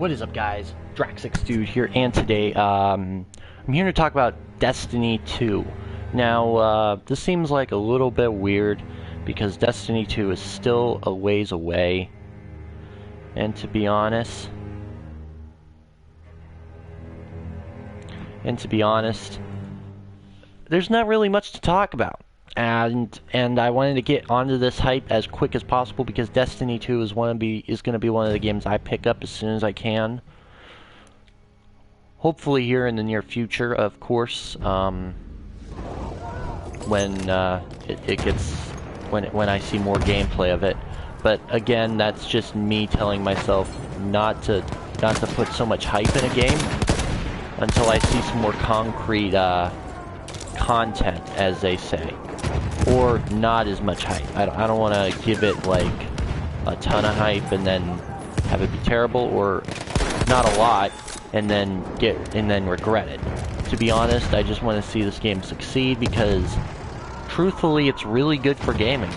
What is up, guys? Drax6Dude here, and today I'm here to talk about Destiny 2. Now, this seems like a little bit weird because Destiny 2 is still a ways away, and to be honest, there's not really much to talk about. And I wanted to get onto this hype as quick as possible because Destiny 2 is going to be one of the games I pick up as soon as I can. Hopefully here in the near future, of course, when when I see more gameplay of it. But again, that's just me telling myself not to put so much hype in a game until I see some more concrete content, as they say. Or not as much hype. I don't want to give it like a ton of hype and then have it be terrible, or not a lot and then regret it. To be honest, I just want to see this game succeed because truthfully it's really good for gaming.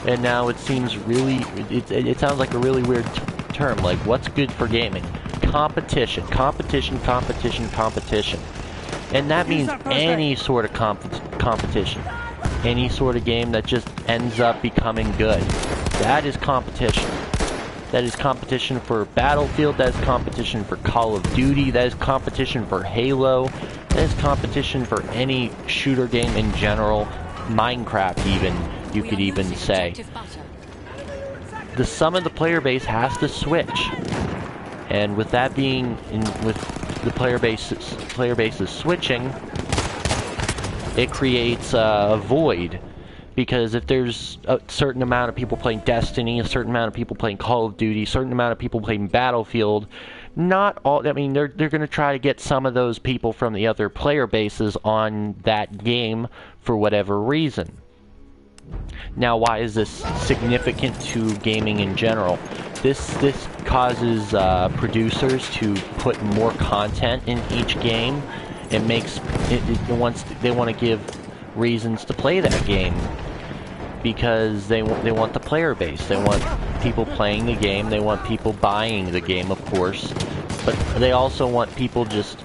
And now it seems really, it sounds like a really weird term, like what's good for gaming? Competition. And that means any sort of competition. Any sort of game that just ends up becoming good. That is competition. That is competition for Battlefield, that is competition for Call of Duty, that is competition for Halo, that is competition for any shooter game in general, Minecraft even, you could even say. The sum of the player base has to switch. And with that being, with the player bases switching, it creates a void, because if there's a certain amount of people playing Destiny, a certain amount of people playing Call of Duty, a certain amount of people playing Battlefield, not all, I mean, they're going to try to get some of those people from the other player bases on that game for whatever reason. Now, why is this significant to gaming in general? This causes producers to put more content in each game. It makes they want to give reasons to play that game because they want the player base. They want people playing the game. They want people buying the game, of course. But they also want people just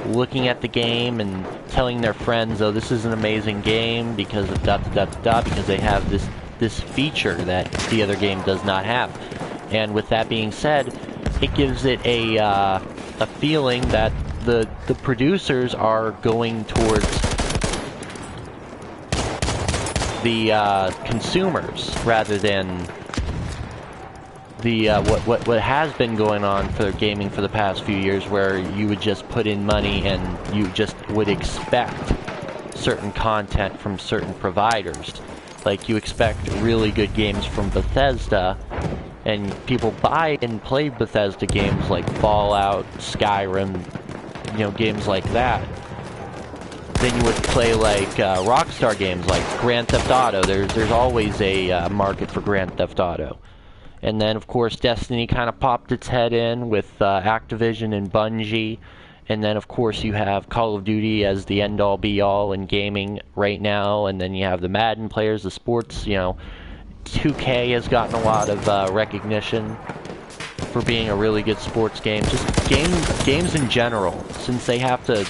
looking at the game and telling their friends, "Oh, this is an amazing game because of because they have this feature that the other game does not have." And with that being said, it gives it a feeling that the producers are going towards the consumers rather than the what has been going on for gaming for the past few years, where you would just put in money and you just would expect certain content from certain providers. Like, you expect really good games from Bethesda, and people buy and play Bethesda games like Fallout, Skyrim, you know, games like that. Then you would play like Rockstar games like Grand Theft Auto. There's always a market for Grand Theft Auto. And then, of course, Destiny kind of popped its head in with Activision and Bungie. And then, of course, you have Call of Duty as the end-all be-all in gaming right now. And then you have the Madden players, the sports, you know. 2K has gotten a lot of recognition for being a really good sports game. Just games in general, since they have to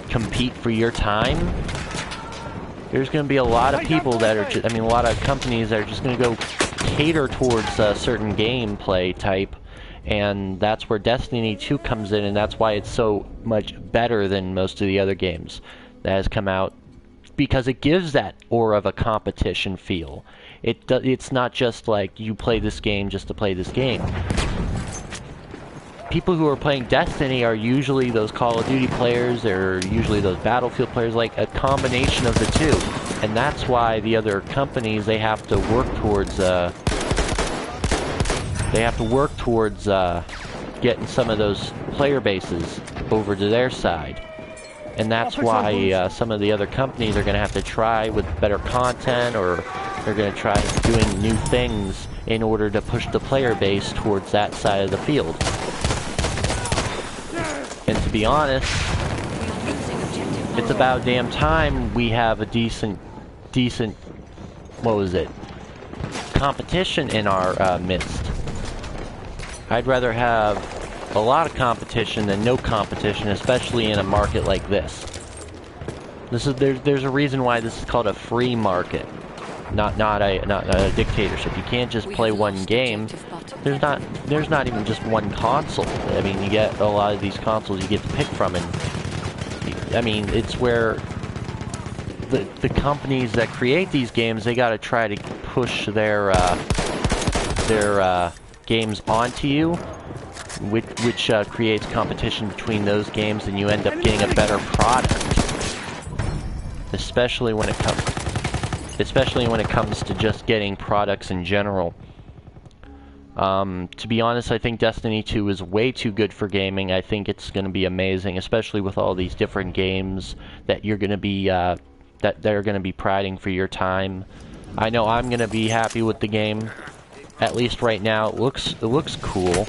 compete for your time, there's going to be a lot of people that are a lot of companies that are just going to go cater towards a certain gameplay type, and that's where Destiny 2 comes in, and that's why it's so much better than most of the other games that has come out, because it gives that aura of a competition feel. It's not just like you play this game just to play this game. People who are playing Destiny are usually those Call of Duty players, they're usually those Battlefield players, like a combination of the two. And that's why the other companies, they have to work towards getting some of those player bases over to their side. And that's why some of the other companies are going to have to try with better content, or they're going to try doing new things in order to push the player base towards that side of the field. And to be honest, it's about damn time we have a decent, what was it, competition in our midst. I'd rather have a lot of competition than no competition, especially in a market like this. There's a reason why this is called a free market, not a dictatorship. You can't just play one game. There's not even just one console. I mean, you get a lot of these consoles you get to pick from, and I mean, it's where the companies that create these games, they got to try to push their games onto you, which creates competition between those games, and you end up getting a better product. Especially when it comes to just getting products in general. To be honest, I think Destiny 2 is way too good for gaming. I think it's going to be amazing, especially with all these different games that you're going to be that they're going to be providing for your time. I know I'm going to be happy with the game. At least right now, it looks cool.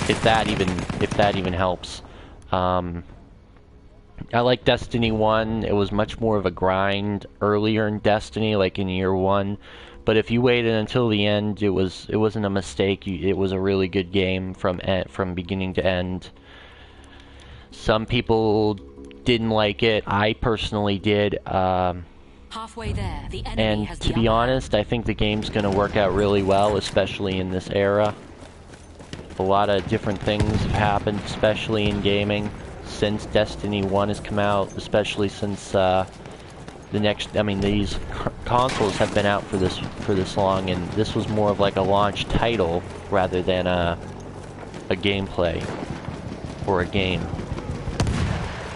If that even helps. I like Destiny 1. It was much more of a grind earlier in Destiny, like in year 1. But if you waited until the end, it wasn't a mistake. It was a really good game from beginning to end. Some people didn't like it. I personally did. Halfway there, the enemy and has to be honest, I think the game's going to work out really well, especially in this era. A lot of different things have happened, especially in gaming, since Destiny 1 has come out, especially since these consoles have been out for this long, and this was more of like a launch title rather than a gameplay or a game.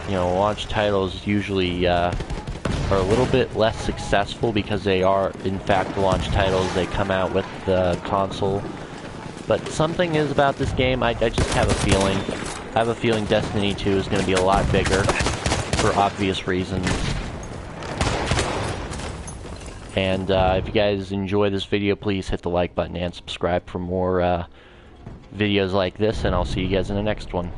You know, launch titles usually are a little bit less successful because they are, in fact, launch titles. They come out with the console. But something is about this game, I just have a feeling. I have a feeling Destiny 2 is going to be a lot bigger, for obvious reasons. And if you guys enjoy this video, please hit the like button and subscribe for more videos like this, and I'll see you guys in the next one.